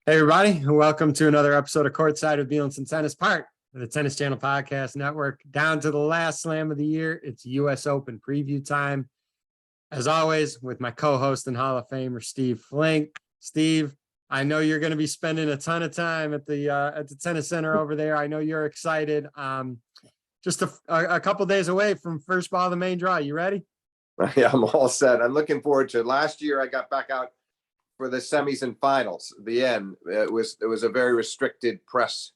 Hey, everybody, and welcome to another episode of Courtside with Beilinson Tennis, part of the Tennis Channel Podcast Network. Down to the last slam of the year. It's US Open preview time. As always, with my co-host and Hall of Famer, Steve Flink. Steve, I know you're going to be spending a ton of time at the tennis center over there. I know you're excited. Just a couple days away from first ball of the main draw. You ready? Yeah, I'm all set. I'm looking forward to it. Last year, I got back out for the semis and finals. The end. It was a very restricted press.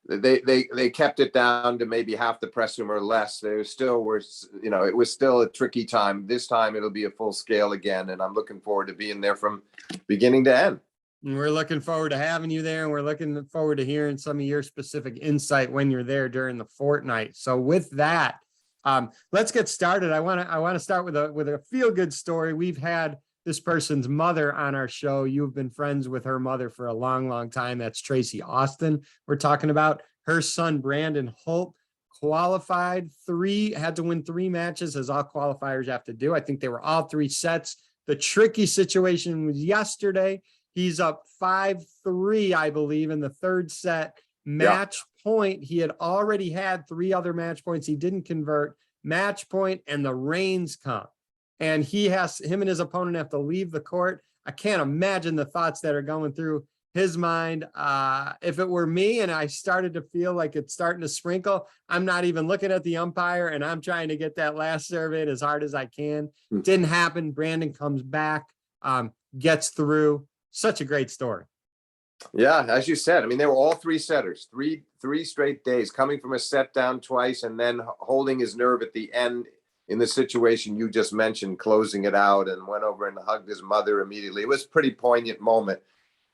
They kept it down to maybe half the press room or less. There still was, it was still a tricky time. This time it'll be a full scale again, and I'm looking forward to being there from beginning to end. And we're looking forward to having you there, and we're looking forward to hearing some of your specific insight when you're there during the fortnight. So with that, let's get started. I want to start with a feel good story. We've had this person's mother on our show. You've been friends with her mother for a long, long time. That's Tracy Austin. We're talking about her son, Brandon Holt, qualified had to win 3 matches, as all qualifiers have to do. I think they were all 3 sets. The tricky situation was yesterday. He's up 5-3, I believe, in the 3rd set. Match point. He had already had 3 other match points. He didn't convert. Match point, and the rains come. And him and his opponent have to leave the court. I can't imagine the thoughts that are going through his mind. If it were me and I started to feel like it's starting to sprinkle, I'm not even looking at the umpire, and I'm trying to get that last serve in as hard as I can. Didn't happen. Brandon comes back, gets through. Such a great story. Yeah, as you said, I mean, they were all 3 setters, three straight days, coming from a set down twice and then holding his nerve at the end in the situation you just mentioned, closing it out, and went over and hugged his mother immediately. It was a pretty poignant moment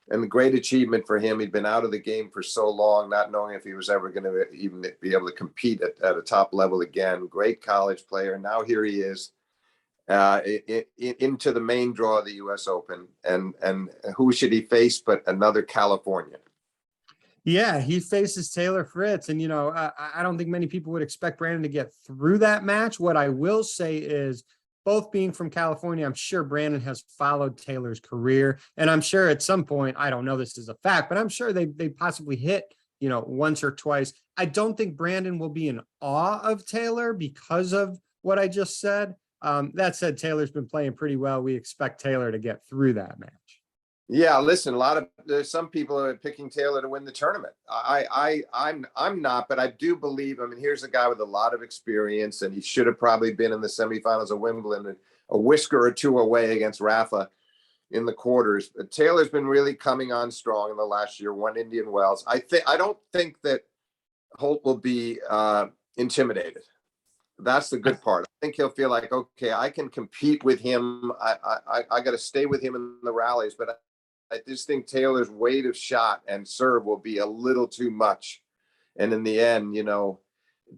and a great achievement for him. He'd been out of the game for so long, not knowing if he was ever going to even be able to compete at a top level again. Great college player. Now here he is into the main draw of the US Open. And who should he face but another Californian? Yeah, he faces Taylor Fritz. And, I don't think many people would expect Brandon to get through that match. What I will say is, both being from California, I'm sure Brandon has followed Taylor's career. And I'm sure at some point, I don't know this is a fact, but I'm sure they possibly hit, once or twice. I don't think Brandon will be in awe of Taylor because of what I just said. That said, Taylor's been playing pretty well. We expect Taylor to get through that match. Yeah, listen, there's some people are picking Taylor to win the tournament. I'm not, but I do believe, here's a guy with a lot of experience, and he should have probably been in the semifinals of Wimbledon and a whisker or 2 away against Rafa in the quarters. But Taylor's been really coming on strong in the last year, won Indian Wells. I don't think that Holt will be intimidated. That's the good part. I think he'll feel like, okay, I can compete with him. I got to stay with him in the rallies, but I just think Taylor's weight of shot and serve will be a little too much. And in the end,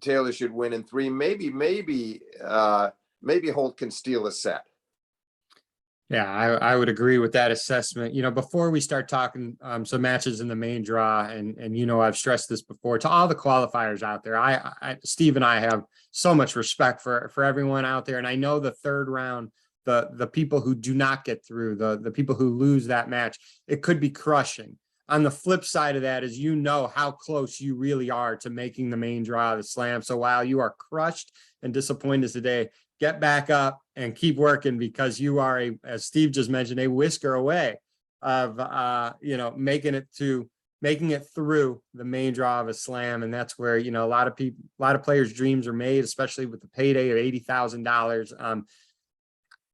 Taylor should win in 3. Maybe Holt can steal a set. Yeah, I would agree with that assessment. Before we start talking some matches in the main draw, and I've stressed this before to all the qualifiers out there. Steve and I have so much respect for everyone out there, and I know the 3rd round, the people who do not get through, the people who lose that match, it could be crushing. On the flip side of that is, how close you really are to making the main draw of the slam. So while you are crushed and disappointed today, get back up and keep working, because you are, as Steve just mentioned, a whisker away of making it through the main draw of a slam. And that's where a lot of players' dreams are made, especially with the payday of $80,000.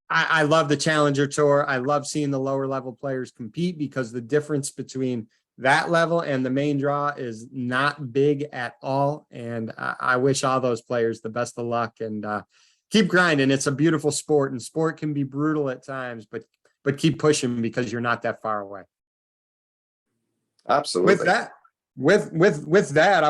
I love the Challenger Tour. I love seeing the lower level players compete, because the difference between that level and the main draw is not big at all. And I wish all those players the best of luck, and keep grinding. It's a beautiful sport, and sport can be brutal at times, but keep pushing, because you're not that far away. Absolutely. With that,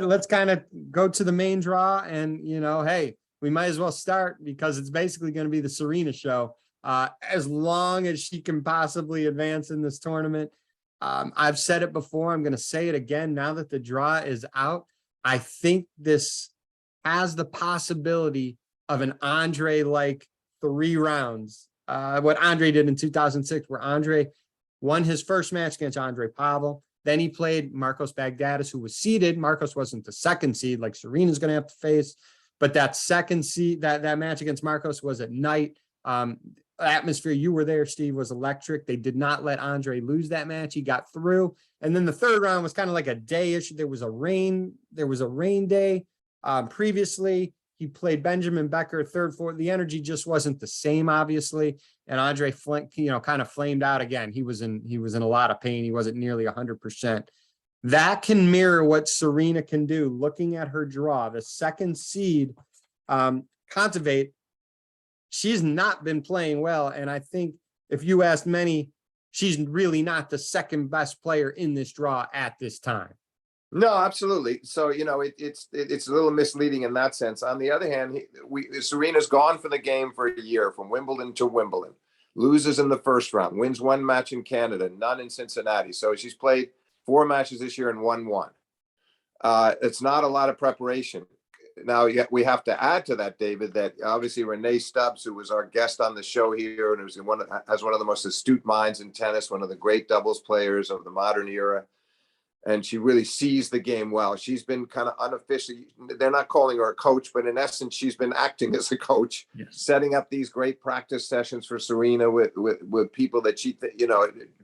let's kind of go to the main draw, and hey, we might as well start, because it's basically going to be the Serena show, as long as she can possibly advance in this tournament. I've said it before. I'm going to say it again now that the draw is out. I think this has the possibility of an Andre-like 3 rounds. What Andre did in 2006, where Andre won his first match against Andre Pavel. Then he played Marcos Baghdatis, who was seeded. Marcos wasn't the second seed like Serena's going to have to face, but that second seed, that match against Marcos was at night. Atmosphere, you were there, Steve, was electric. They did not let Andre lose that match. He got through. And then the third round was kind of like a day issue. There was a rain day. Previously, he played Benjamin Becker, third, fourth. The energy just wasn't the same, obviously. And Andre, kind of flamed out again. He was in a lot of pain. He wasn't nearly 100%. That can mirror what Serena can do. Looking at her draw, the second seed, Kontaveit, she's not been playing well. And I think if you asked many, she's really not the second best player in this draw at this time. No, absolutely. So, it's a little misleading in that sense. On the other hand, Serena's gone for the game for a year, from Wimbledon to Wimbledon, loses in the first round, wins one match in Canada, none in Cincinnati. So she's played 4 matches this year and won 1. It's not a lot of preparation. Now, we have to add to that, David, that obviously Renee Stubbs, who was our guest on the show here, and has one of the most astute minds in tennis, one of the great doubles players of the modern era, and she really sees the game well. She's been kind of unofficially, they're not calling her a coach, but in essence, she's been acting as a coach, yes, setting up these great practice sessions for Serena with people that she,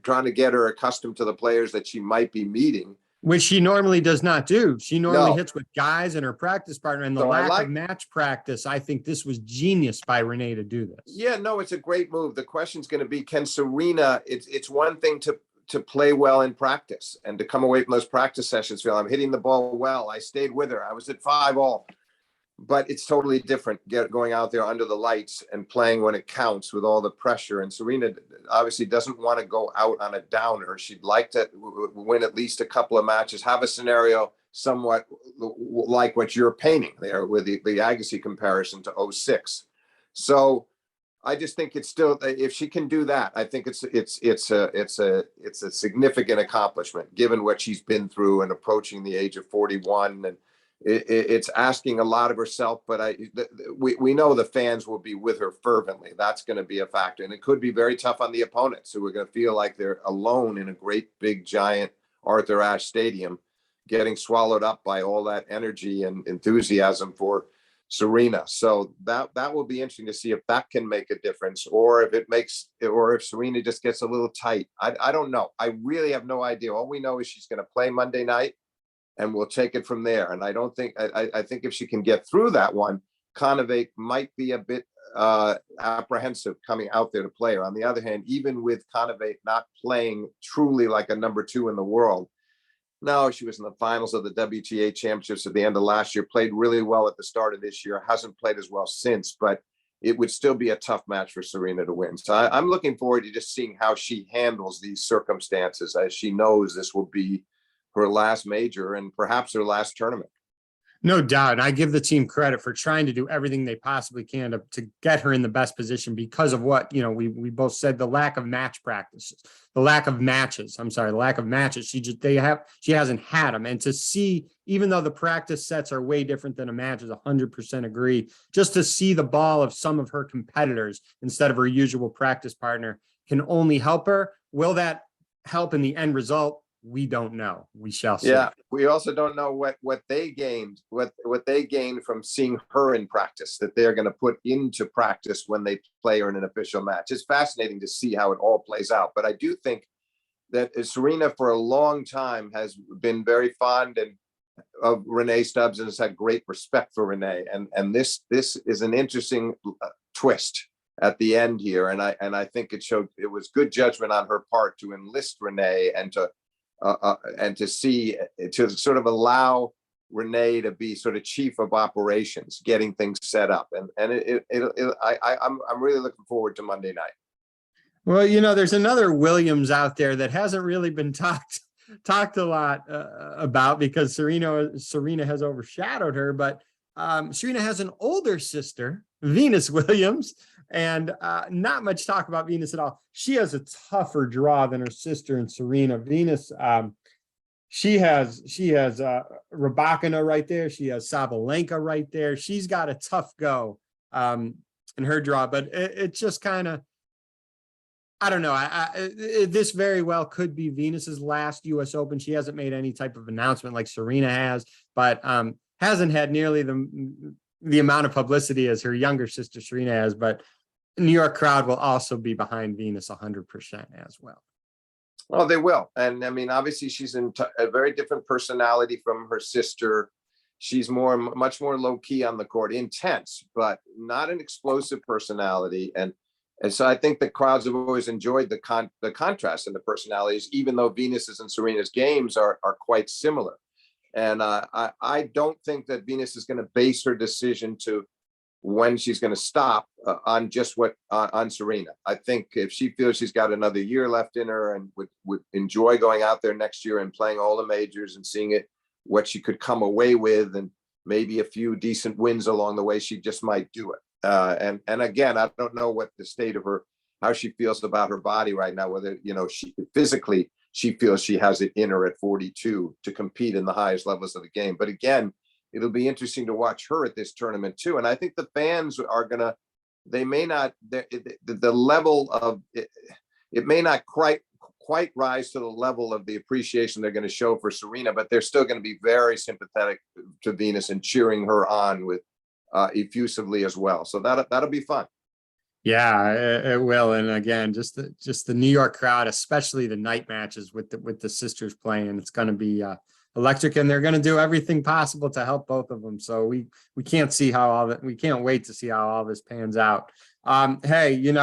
trying to get her accustomed to the players that she might be meeting. Which she normally does not do. She normally hits with guys and her practice partner, and the lack of match practice. I think this was genius by Renee to do this. Yeah, no, it's a great move. The question's going to be, can Serena, it's one thing to play well in practice and to come away from those practice sessions feel I'm hitting the ball well. I stayed with her. I was at 5-all. But it's totally different going out there under the lights and playing when it counts with all the pressure. And Serena obviously doesn't want to go out on a downer. She'd like to win at least a couple of matches, have a scenario somewhat like what you're painting there with the Agassi comparison to 06. So I just think it's still, if she can do that, I think it's a significant accomplishment given what she's been through and approaching the age of 41. And it's asking a lot of herself, but we know the fans will be with her fervently. That's going to be a factor. And it could be very tough on the opponents who are going to feel like they're alone in a great, big, giant Arthur Ashe Stadium, getting swallowed up by all that energy and enthusiasm for Serena. So that will be interesting to see if that can make a difference, or if Serena just gets a little tight. I don't know. I really have no idea. All we know is she's going to play Monday night, and we'll take it from there. And I think if she can get through that one, Kontaveit might be a bit apprehensive coming out there to play her. On the other hand, even with Kontaveit not playing truly like a number 2 in the world, no, she was in the finals of the WTA championships at the end of last year, played really well at the start of this year, hasn't played as well since, but it would still be a tough match for Serena to win. So I'm looking forward to just seeing how she handles these circumstances, as she knows this will be her last major and perhaps her last tournament. No doubt. And I give the team credit for trying to do everything they possibly can to get her in the best position because of what, we both said, the lack of match practices, the lack of matches. She hasn't had them. And to see, even though the practice sets are way different than a match, is 100% agree, just to see the ball of some of her competitors instead of her usual practice partner can only help her. Will that help in the end result? We don't know. We shall see. Yeah, we also don't know what they gained, what they gained from seeing her in practice, that they're going to put into practice when they play her in an official match. It's fascinating to see how it all plays out. But I do think that Serena for a long time has been very fond of Renee Stubbs and has had great respect for Renee. And this is an interesting twist at the end here. And I think it was good judgment on her part to enlist Renee and to sort of allow Renee to be sort of chief of operations, getting things set up. And I'm really looking forward to Monday night. Well, there's another Williams out there that hasn't really been talked a lot about because Serena has overshadowed her, but Serena has an older sister, Venus Williams, and not much talk about Venus at all. She has a tougher draw than her sister and Serena. Venus, she has Radekanu right there. She has Sabalenka right there. She's got a tough go in her draw, but it just kind of, I don't know. This very well could be Venus's last U.S. Open. She hasn't made any type of announcement like Serena has, but hasn't had nearly the amount of publicity as her younger sister Serena has. But the New York crowd will also be behind Venus 100% as well. Well, they will. And I mean, obviously she's a very different personality from her sister. She's much more low key on the court, intense, but not an explosive personality. And so I think the crowds have always enjoyed the contrast in the personalities, even though Venus's and Serena's games are quite similar. And I don't think that Venus is going to base her decision to when she's going to stop on just on Serena. I think if she feels she's got another year left in her and would enjoy going out there next year and playing all the majors and seeing what she could come away with, and maybe a few decent wins along the way, she just might do it. And again, I don't know what the state of how she feels about her body right now, whether, she physically, she feels she has it in her at 42 to compete in the highest levels of the game. But again, it'll be interesting to watch her at this tournament too. And I think the fans are they may not, the level of it may not quite rise to the level of the appreciation they're going to show for Serena, but they're still going to be very sympathetic to Venus and cheering her on with effusively as well. So that'll be fun. Yeah, it will. And again, just the New York crowd, especially the night matches with the sisters playing, it's going to be electric, and they're going to do everything possible to help both of them. So we can't wait to see how all this pans out. Hey,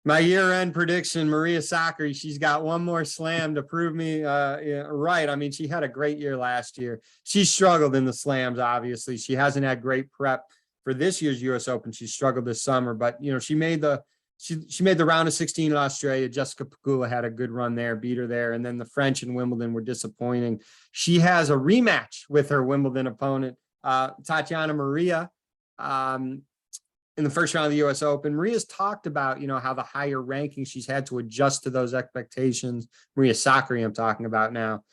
my year-end prediction, Maria Sakkari, she's got one more slam to prove me right. I mean, she had a great year last year. She struggled in the slams, obviously. She hasn't had great prep for this year's U.S. Open. She struggled this summer, but, she made the round of 16 in Australia. Jessica Pegula had a good run there, beat her there. And then the French and Wimbledon were disappointing. She has a rematch with her Wimbledon opponent, Tatiana Maria, in the first round of the U.S. Open. Maria's talked about, how the higher rankings, she's had to adjust to those expectations. Maria Sakkari, I'm talking about now.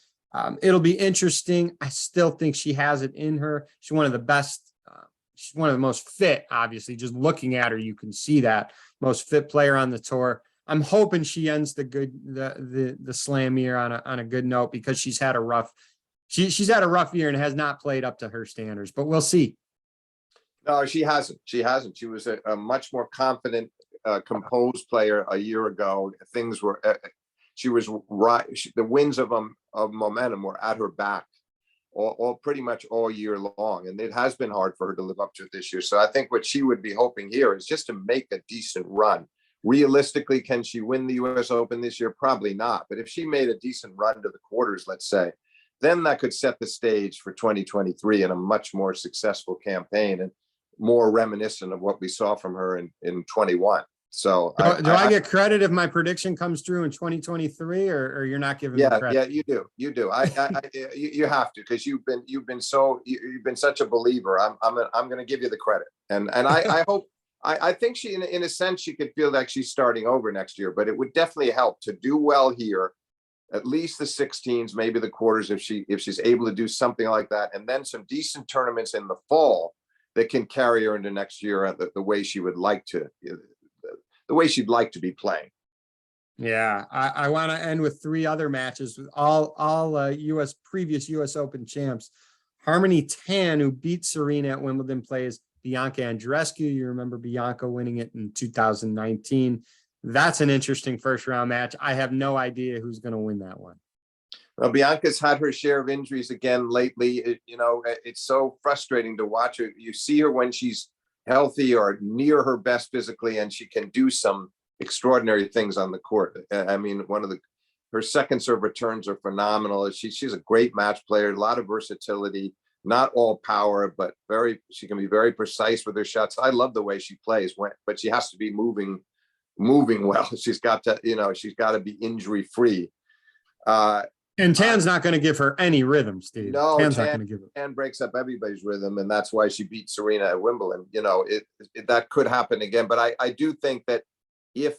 It'll be interesting. I still think she has it in her. She's one of the best. She's one of the most fit, obviously. Just looking at her, you can see that most fit player on the tour. I'm hoping she ends the slam year on a good note, because she's had a rough year and has not played up to her standards. But we'll see. No, she hasn't. She was a much more confident, composed player a year ago. Things were, she was right. The winds of momentum were at her back all pretty much all year long. And it has been hard for her to live up to it this year. So I think what she would be hoping here is just to make a decent run. Realistically, can she win the US Open this year? Probably not. But if she made a decent run to the quarters, let's say, then that could set the stage for 2023 and a much more successful campaign, and more reminiscent of what we saw from her in 21. So do I get credit if my prediction comes true in 2023, or you're not giving me credit? Yeah, you do. You have to, because you've been such a believer. I'm going to give you the credit, and I hope. I think she, in a sense, she could feel like she's starting over next year, but it would definitely help to do well here, at least the 16s, maybe the quarters, if she's able to do something like that, and then some decent tournaments in the fall that can carry her into next year the way she would like to, the way she'd like to be playing. Yeah, I want to end with three other matches with all previous US Open champs. Harmony Tan, who beat Serena at Wimbledon, plays Bianca Andreescu. You remember Bianca winning it in 2019. That's an interesting first round match. I have no idea who's going to win that one. Well, Bianca's had her share of injuries again lately. It's so frustrating to watch her. You see her when she's healthy or near her best physically, and she can do some extraordinary things on the court. I mean, her second serve returns are phenomenal. She's a great match player, a lot of versatility, not all power, but she can be very precise with her shots. I love the way she plays, but she has to be moving well. She's got to be injury free. And Tan's not going to give her any rhythm, Steve. No, Tan's not going to give her. Tan breaks up everybody's rhythm, and that's why she beat Serena at Wimbledon. That could happen again. But I do think that if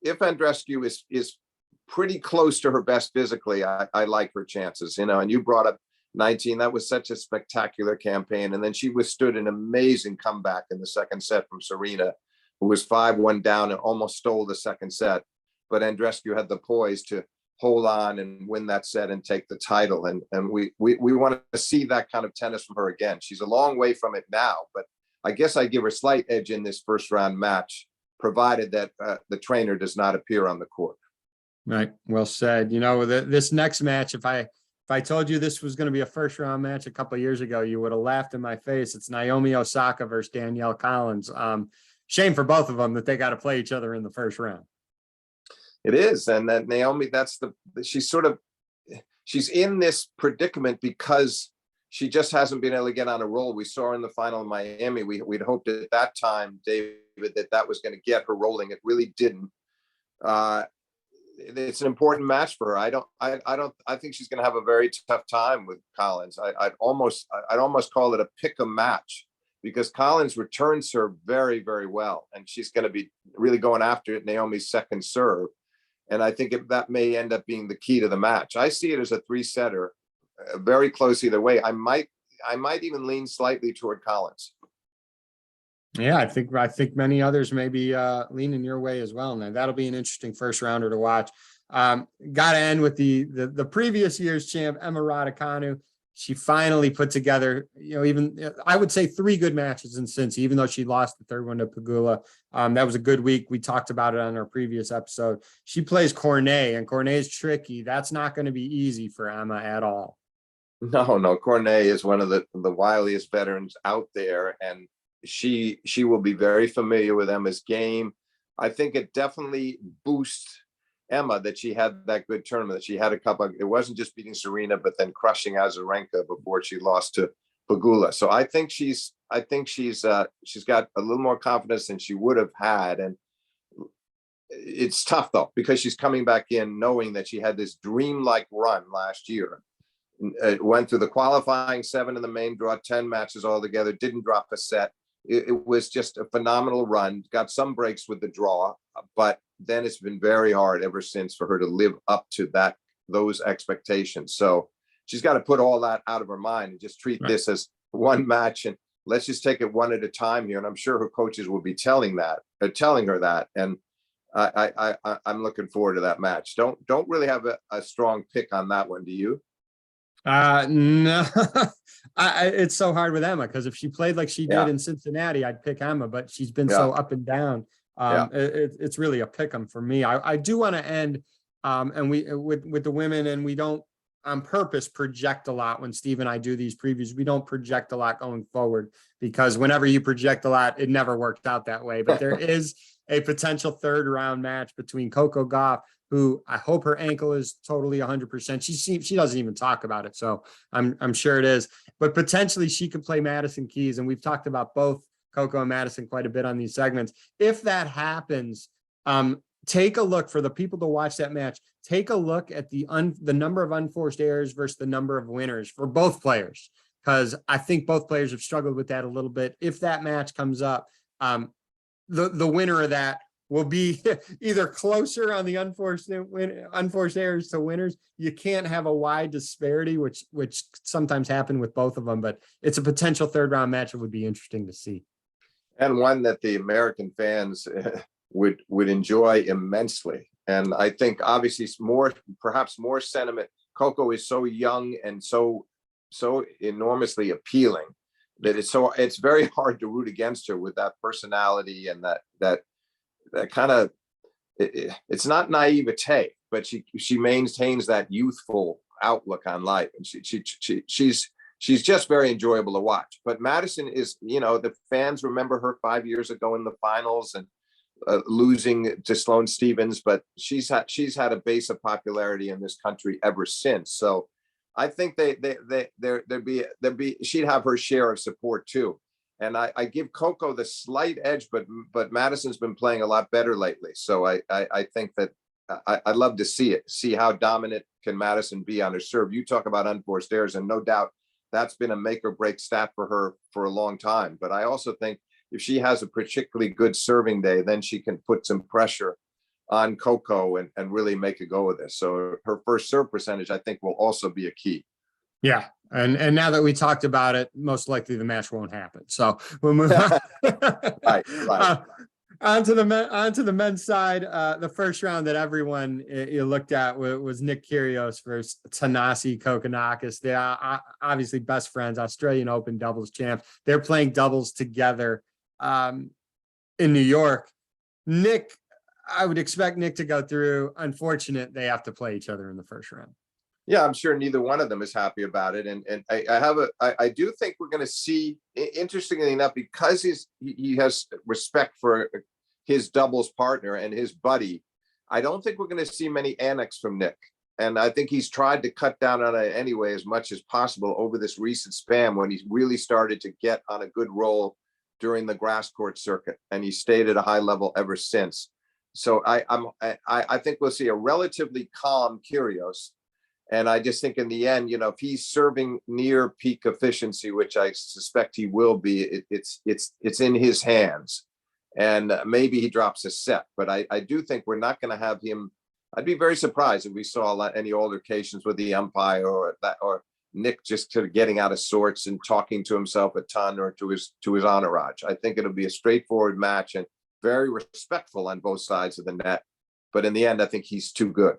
Andreescu is pretty close to her best physically, I like her chances. And you brought up 19. That was such a spectacular campaign, and then she withstood an amazing comeback in the second set from Serena. who was 5-1 down and almost stole the second set. But Andreescu had the poise to hold on and win that set and take the title. And we want to see that kind of tennis from her again. She's a long way from it now, but I guess I give her a slight edge in this first round match, provided that the trainer does not appear on the court. Right. Well said. This next match, if I told you this was going to be a first round match a couple of years ago, you would have laughed in my face. It's Naomi Osaka versus Danielle Collins. Shame for both of them that they got to play each other in the first round. It is. And that Naomi, she's in this predicament because she just hasn't been able to get on a roll. We saw her in the final in Miami. We'd hoped at that time, David, that was going to get her rolling. It really didn't. It's an important match for her. I think she's going to have a very tough time with Collins. I'd almost call it a pick 'em match, because Collins returns her very, very well. And she's going to be really going after Naomi's second serve. And I think that may end up being the key to the match. I see it as a 3-setter, very close either way. I might even lean slightly toward Collins. Yeah, I think many others may be leaning your way as well. Now that'll be an interesting first rounder to watch. Got to end with the previous year's champ, Emma Radekanu. She finally put together, even I would say 3 good matches in Cincy, even though she lost the third one to Pegula. That was a good week. We talked about it on our previous episode. She plays Cornet, and Cornet's tricky. That's not going to be easy for Emma at all. No, Cornet is one of the wiliest veterans out there, and she will be very familiar with Emma's game. I think it definitely boosts Emma that she had that good tournament, that she had a couple. It wasn't just beating Serena, but then crushing Azarenka before she lost to Pegula. So I think she's got a little more confidence than she would have had. And it's tough though, because she's coming back in knowing that she had this dreamlike run last year. Went through the qualifying 7 in the main draw, 10 matches altogether, didn't drop a set. It was just a phenomenal run. Got some breaks with the draw, but then it's been very hard ever since for her to live up to those expectations. So she's got to put all that out of her mind and just treat this as one match, and let's just take it one at a time here. And I'm sure her coaches will be telling her that. And I'm looking forward to that match. Don't really have a strong pick on that one. Do you? No, it's so hard with Emma, because if she played like she did in Cincinnati, I'd pick Emma, but she's been so up and down. It's really a pick 'em for me. I do want to end, and we with the women, and we don't on purpose project a lot when Steve and I do these previews. We don't project a lot going forward, because whenever you project a lot, it never worked out that way. But there is a potential third round match between Coco Gauff, who I hope her ankle is totally 100%. She doesn't even talk about it, so I'm sure it is. But potentially she could play Madison Keys, and we've talked about both Coco and Madison quite a bit on these segments. If that happens, take a look, for the people to watch that match. Take a look at the number of unforced errors versus the number of winners for both players, because I think both players have struggled with that a little bit. If that match comes up, the winner of that will be either closer on the unforced errors to winners. You can't have a wide disparity, which sometimes happen with both of them, but it's a potential third round match. It would be interesting to see. And one that the American fans would enjoy immensely. And I think obviously perhaps more sentiment. Coco is so young and so enormously appealing that it's very hard to root against her with that personality and that kind of, it's not naivete, but she maintains that youthful outlook on life, and she's just very enjoyable to watch. But Madison is, the fans remember her 5 years ago in the finals and losing to Sloane Stephens, but she's had a base of popularity in this country ever since. So I think she'd have her share of support too. And I give Coco the slight edge, but Madison's been playing a lot better lately. So I think that I'd love to see how dominant can Madison be on her serve. You talk about unforced errors, and no doubt that's been a make or break stat for her for a long time. But I also think if she has a particularly good serving day, then she can put some pressure on Coco and really make a go of this. So her first serve percentage, I think, will also be a key. Yeah. And now that we talked about it, most likely the match won't happen. So we'll move on. Right. onto the men's side. The first round that everyone you looked at was Nick Kyrgios versus Tanasi Coconacus. They are obviously best friends, Australian Open doubles champs. They're playing doubles together in New York. I would expect Nick to go through. Unfortunate, they have to play each other in the first round. Yeah, I'm sure neither one of them is happy about it. And I do think we're going to see, interestingly enough, because he has respect for his doubles partner and his buddy, I don't think we're going to see many annex from Nick. And I think he's tried to cut down on it anyway as much as possible over this recent span when he's really started to get on a good roll during the grass court circuit. And he stayed at a high level ever since. So I think we'll see a relatively calm Curios. And I just think in the end, if he's serving near peak efficiency, which I suspect he will be, it's in his hands. And maybe he drops a set. But I do think we're not going to have him. I'd be very surprised if we saw any altercations with the umpire or Nick just sort of getting out of sorts and talking to himself a ton or to his entourage. I think it'll be a straightforward match and very respectful on both sides of the net. But in the end, I think he's too good.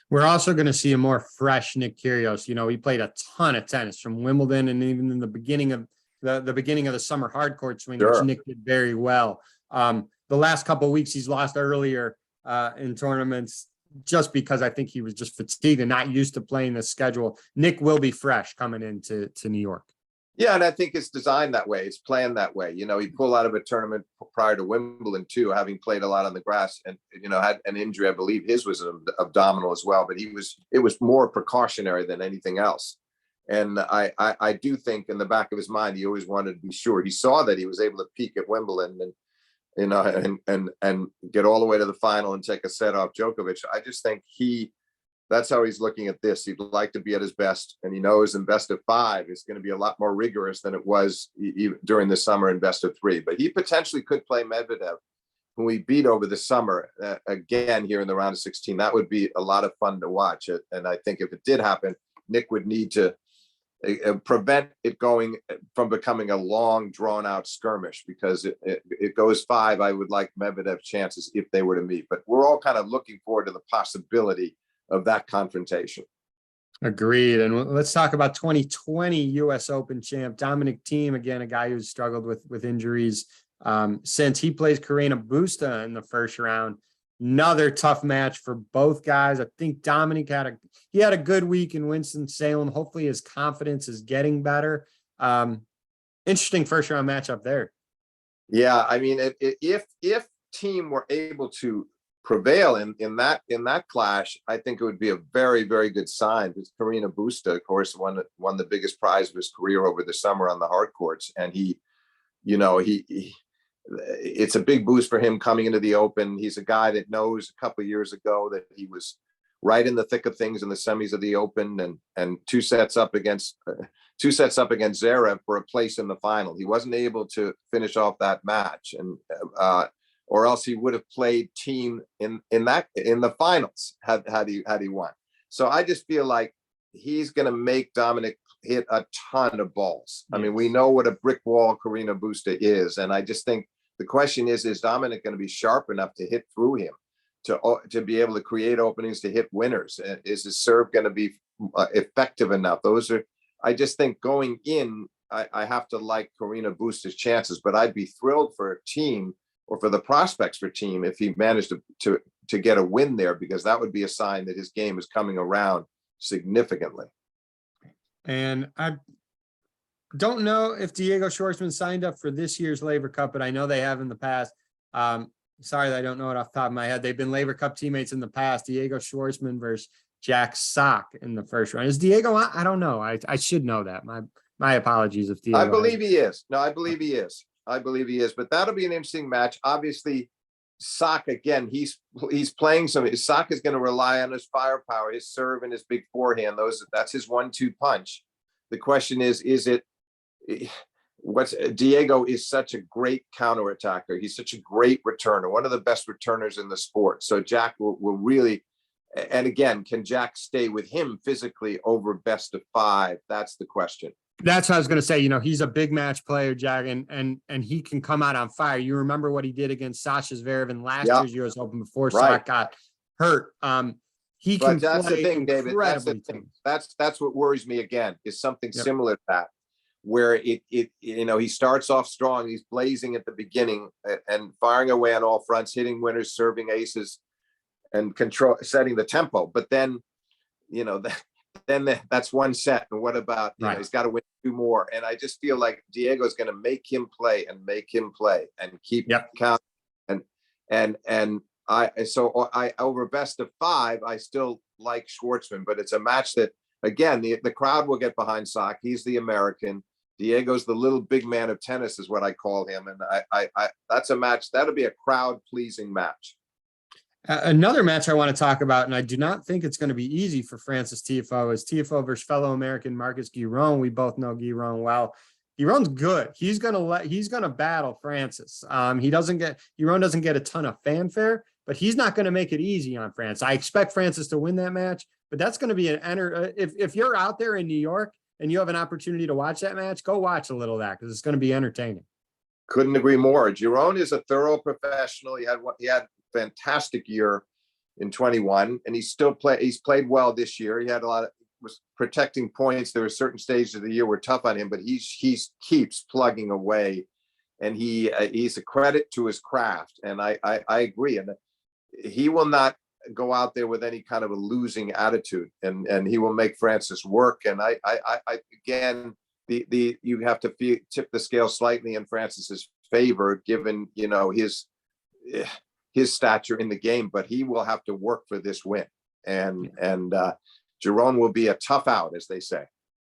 We're also going to see a more fresh Nick Kyrgios. He played a ton of tennis from Wimbledon and even in the beginning of the summer hard court swing, Sure. which Nick did very well. The last couple of weeks he's lost earlier in tournaments just because I think he was just fatigued and not used to playing the schedule. Nick will be fresh coming into New York. Yeah, and I think it's designed that way. It's planned that way. He pulled out of a tournament prior to Wimbledon too, having played a lot on the grass, and had an injury. I believe his was abdominal as well, but it was more precautionary than anything else. And I do think in the back of his mind, he always wanted to be sure. He saw that he was able to peak at Wimbledon and get all the way to the final and take a set off Djokovic. I just think that's how he's looking at this. He'd like to be at his best, and he knows in best of 5 is going to be a lot more rigorous than it was during the summer in best of 3. But he potentially could play Medvedev, who he beat over the summer again here in the round of 16. That would be a lot of fun to watch. And I think if it did happen, Nick would need to prevent it going from becoming a long, drawn-out skirmish, because it goes 5. I would like Medvedev's chances if they were to meet. But we're all kind of looking forward to the possibility of that confrontation. Agreed. And let's talk about 2020 U.S. Open champ Dominic Thiem, again, a guy who's struggled with injuries since. He plays Carreño Busta in the first round. Another tough match for both guys. I think Dominic had a good week in Winston-Salem. Hopefully his confidence is getting better. Interesting first round matchup there. Yeah, I mean, if Thiem were able to prevail in that clash, I think it would be a very, very good sign, because Carreño Busta, of course, won the biggest prize of his career over the summer on the hard courts, and it's a big boost for him coming into the Open. He's a guy that knows a couple of years ago that he was right in the thick of things in the semis of the Open, and two sets up against Zverev for a place in the final. He wasn't able to finish off that match, and or else he would have played Thiem in the finals had he won. So I just feel like he's going to make Dominic hit a ton of balls. Yes. I mean, we know what a brick wall Carreño Busta is, and I just think the question is Dominic going to be sharp enough to hit through him, to be able to create openings to hit winners? Is his serve going to be effective enough? I just think going in, I have to like Carreño Busta's chances, but I'd be thrilled for a team, or for the prospects for Thiem, if he managed to get a win there, because that would be a sign that his game is coming around significantly. And I don't know if Diego Schwartzman signed up for this year's Laver Cup, but I know they have in the past. Sorry that I don't know it off the top of my head. They've been Laver Cup teammates in the past. Diego Schwartzman versus Jack Sock in the first round. Is Diego? I don't know. I should know that. My apologies if Diego. I believe he is. No, I believe he is. But that'll be an interesting match. Obviously, Sock, again, he's playing Sock is going to rely on his firepower, his serve and his big forehand. That's his 1-2 punch. The question is Diego is such a great counterattacker. He's such a great returner, one of the best returners in the sport. So Jack will really, and again, can Jack stay with him physically over best of 5? That's the question. That's what I was going to say. You know, he's a big match player, Jack, and he can come out on fire. You remember what he did against Sasha Zverev in last Yeah, year's US Open before right. Sock got hurt. He But can that's the play thing, David. That's the incredibly thing. tough. That's what worries me again, is something Yep. similar to that, where he starts off strong, he's blazing at the beginning and firing away on all fronts, hitting winners, serving aces, and setting the tempo. But then, that's one set. And what about, Right. he's got to win 2 more. And I just feel like Diego's going to make him play and keep count. And I over best of 5, I still like Schwartzman, but it's a match that, again, the crowd will get behind Sock. He's the American. Diego's the little big man of tennis, is what I call him. And I that's a match that'll be a crowd pleasing match. Another match I want to talk about, and I do not think it's going to be easy for Francis Tiafoe, is Tiafoe versus fellow American Marcus Giron. We both know Giron well. Giron's good. He's gonna battle Francis. Giron doesn't get a ton of fanfare, but he's not going to make it easy on Francis. I expect Francis to win that match, but that's going to be if you're out there in New York and you have an opportunity to watch that match, go watch a little of that, because it's going to be entertaining. Couldn't agree more. Giron is a thorough professional. He had fantastic year in 21, and he's played well this year. He had was protecting points. There were certain stages of the year were tough on him, but he keeps plugging away, and he's a credit to his craft. And I agree, and he will not go out there with any kind of a losing attitude, and he will make Francis work. And I again, you have to tip the scale slightly in Francis's favor, given his stature in the game, but he will have to work for this win. And Giron will be a tough out, as they say.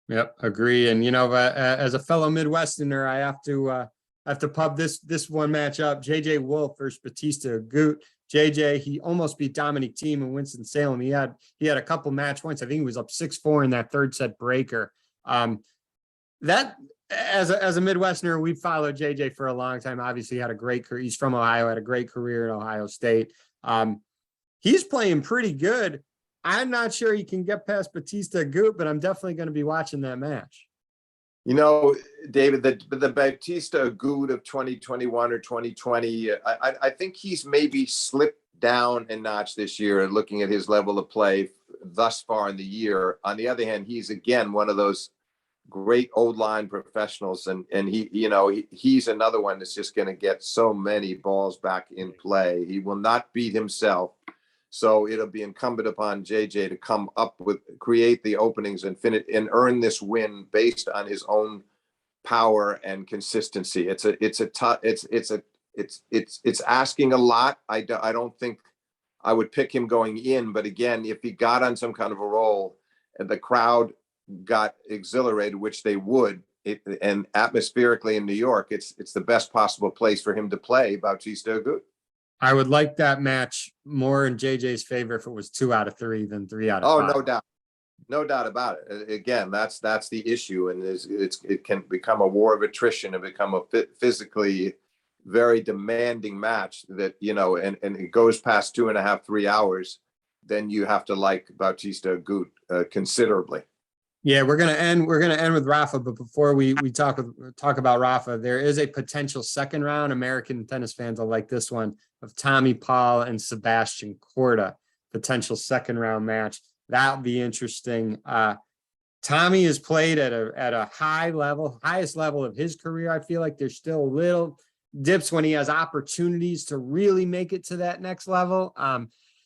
Yep, agree. And as a fellow Midwesterner, I have to pub this one match up. J Wolfe versus Batista Goot. JJ, he almost beat Dominic Thiem in Winston-Salem. He had a couple match points. I think he was up 6-4 in that third set breaker. That as a Midwesterner, we've followed JJ for a long time. Obviously, had a great career. He's from Ohio, had a great career at Ohio State. He's playing pretty good. I'm not sure he can get past Batista Goot, but I'm definitely going to be watching that match. David, the Batista Goot of 2021 or 2020, I think he's maybe slipped down a notch this year, looking at his level of play thus far in the year. On the other hand, he's again one of those great old line professionals, and he's another one that's just going to get so many balls back in play. He will not beat himself, so it'll be incumbent upon JJ to come up with, create the openings and finish and earn this win based on his own power and consistency. It's asking a lot. I don't think I would pick him going in, but again, if he got on some kind of a roll and the crowd got exhilarated, which they would, and atmospherically in New York, it's the best possible place for him to play Batista Goot. I would like that match more in JJ's favor if it was 2 out of 3 than 3 out of 5. No doubt about it. Again, that's the issue, and it can become a war of attrition and become a physically very demanding match that and it goes past 2.5, 3 hours. Then you have to like Batista Goot considerably. Yeah, we're gonna end with Rafa, but before we talk about Rafa, there is a potential second round. American tennis fans will like this one, of Tommy Paul and Sebastian Corda. Potential second round match. That'll be interesting. Tommy has played at a high level, highest level of his career. I feel like there's still little dips when he has opportunities to really make it to that next level.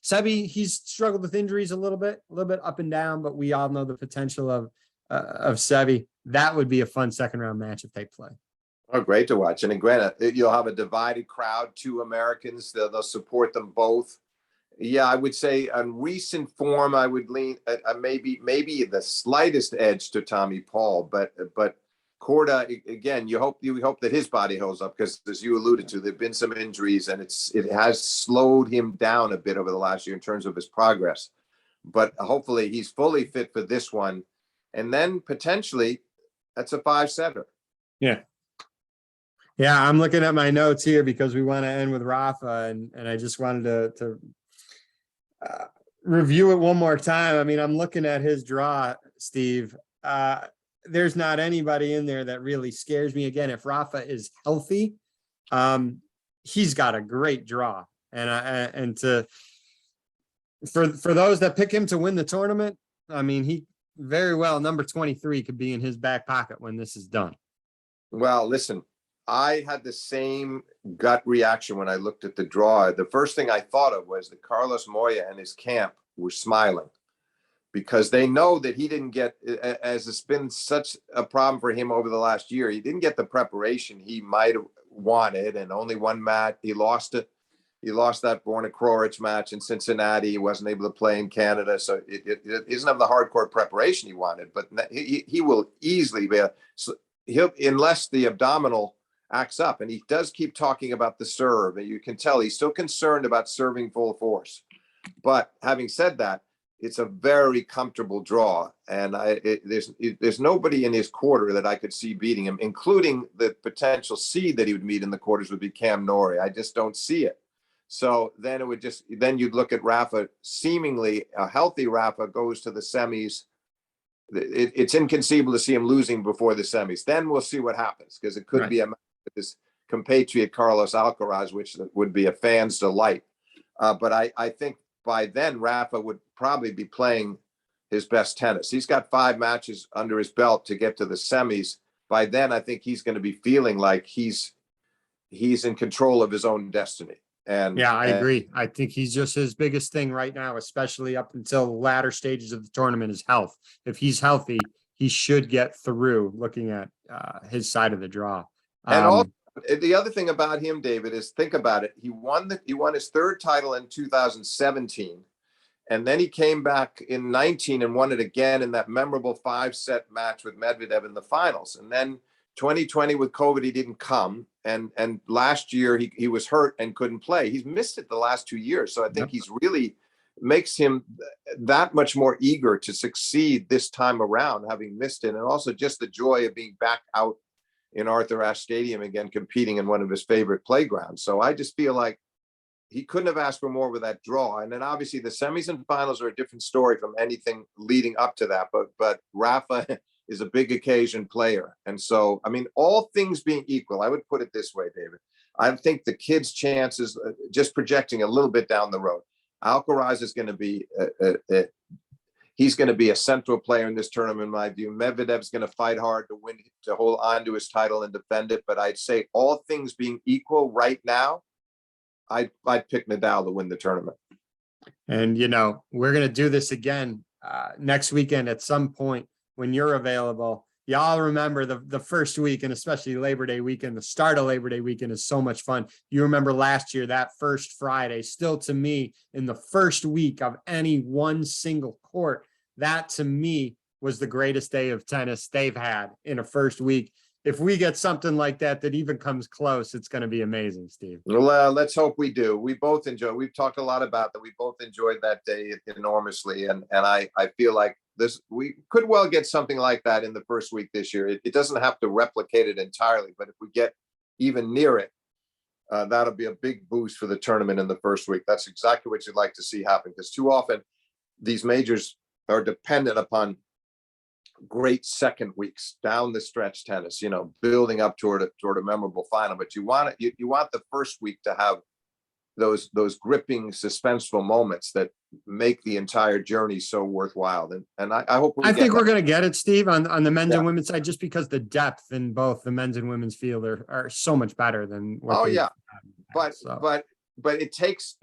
Sebi, he's struggled with injuries a little bit up and down, but we all know the potential of Sebi. That would be a fun second round match if they play. Oh, great to watch. And granted, you'll have a divided crowd, 2 Americans. They'll support them both. Yeah, I would say on recent form, I would lean maybe the slightest edge to Tommy Paul, but Corda, again, you hope that his body holds up, because as you alluded to, there've been some injuries, and it has slowed him down a bit over the last year in terms of his progress. But hopefully he's fully fit for this one, and then potentially that's a 5-setter. Yeah, I'm looking at my notes here because we want to end with Rafa, and I just wanted to review it one more time. I mean, I'm looking at his draw, Steve. there's not anybody in there that really scares me. Again, if Rafa is healthy, he's got a great draw. And for those that pick him to win the tournament, I mean, he very well, number 23 could be in his back pocket when this is done. Well, listen, I had the same gut reaction when I looked at the draw. The first thing I thought of was that Carlos Moya and his camp were smiling because they know that he didn't get, as it's been such a problem for him over the last year, he didn't get the preparation he might have wanted, and only one match. He lost it. He lost that Borna Coric match in Cincinnati. He wasn't able to play in Canada. So it doesn't have the hardcore preparation he wanted, but he will easily be he'll, unless the abdominal acts up. And he does keep talking about the serve, and you can tell he's still concerned about serving full force. But having said that, it's a very comfortable draw. And there's nobody in his quarter that I could see beating him, including the potential seed that he would meet in the quarters would be Cam Norrie. I just don't see it. So then then you'd look at Rafa, seemingly a healthy Rafa goes to the semis. It's inconceivable to see him losing before the semis. Then we'll see what happens, because it could be a match with his compatriot Carlos Alcaraz, which would be a fan's delight. But I think by then Rafa would probably be playing his best tennis. He's got 5 matches under his belt to get to the semis. By then, I think he's going to be feeling like he's in control of his own destiny. And yeah, I agree. I think he's just his biggest thing right now, especially up until the latter stages of the tournament, is health. If he's healthy, he should get through, looking at his side of the draw. And also, the other thing about him, David, is think about it. He won his 3rd title in 2017. And then he came back in 19 and won it again in that memorable 5-set match with Medvedev in the finals. And then 2020 with COVID, he didn't come. And last year he was hurt and couldn't play. He's missed it the last 2 years. So I think he's really makes him that much more eager to succeed this time around, having missed it. And also just the joy of being back out in Arthur Ashe Stadium again, competing in one of his favorite playgrounds. So I just feel like he couldn't have asked for more with that draw. And then obviously the semis and finals are a different story from anything leading up to that. But Rafa is a big occasion player. And so, I mean, all things being equal, I would put it this way, David. I think the kid's chances, just projecting a little bit down the road, Alcaraz is going to be, he's going to be a central player in this tournament, in my view. Medvedev's going to fight hard to win, to hold on to his title and defend it. But I'd say all things being equal right now, I'd pick Nadal to win the tournament. And, you know, we're going to do this again next weekend at some point when you're available. Y'all remember the first week, and especially Labor Day weekend, the start of Labor Day weekend is so much fun. You remember last year, that first Friday, still to me, in the first week of any one single court, that to me was the greatest day of tennis they've had in a first week. If we get something like that even comes close, it's going to be amazing, Steve. Well, let's hope we do. We both enjoy. We've talked a lot about that. We both enjoyed that day enormously. And I feel like we could well get something like that in the first week this year. It doesn't have to replicate it entirely, but if we get even near it, that'll be a big boost for the tournament in the first week. That's exactly what you'd like to see happen, because too often these majors are dependent upon great second weeks down the stretch tennis, you know, building up toward a memorable final. But you want it, you want the first week to have those gripping, suspenseful moments that make the entire journey so worthwhile. And I hope I think we're going to get it, Steve, on the men's and women's side, just because the depth in both the men's and women's field are so much better than what but it takes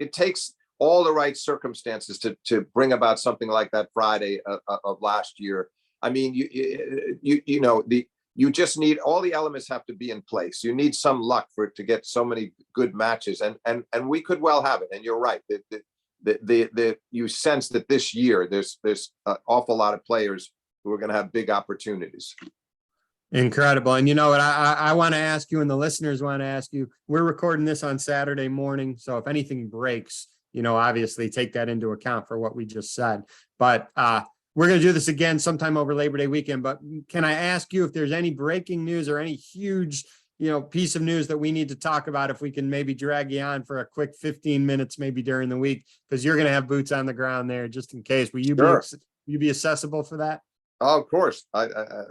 all the right circumstances to bring about something like that Friday of last year. I mean, you just need, all the elements have to be in place. You need some luck for it to get so many good matches, and we could well have it. And you're right. You sense that this year there's an awful lot of players who are going to have big opportunities. Incredible. And you know what, I want to ask you, and the listeners want to ask you, we're recording this on Saturday morning. So if anything breaks, you know, obviously take that into account for what we just said. But we're going to do this again sometime over Labor Day weekend. But can I ask you if there's any breaking news or any huge, you know, piece of news that we need to talk about, if we can maybe drag you on for a quick 15 minutes, maybe during the week, because you're going to have boots on the ground there just in case. Will you be accessible for that? Oh, of course, I'd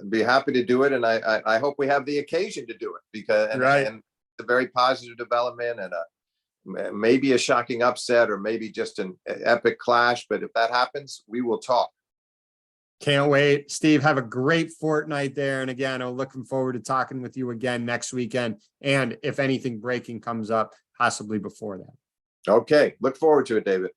be happy to do it, and I hope we have the occasion to do it because Right. and it's a very positive development and maybe a shocking upset or maybe just an epic clash. But if that happens, we will talk. Can't wait. Steve, have a great fortnight there. And again, I'm looking forward to talking with you again next weekend. And if anything breaking comes up, possibly before that. Okay, look forward to it, David.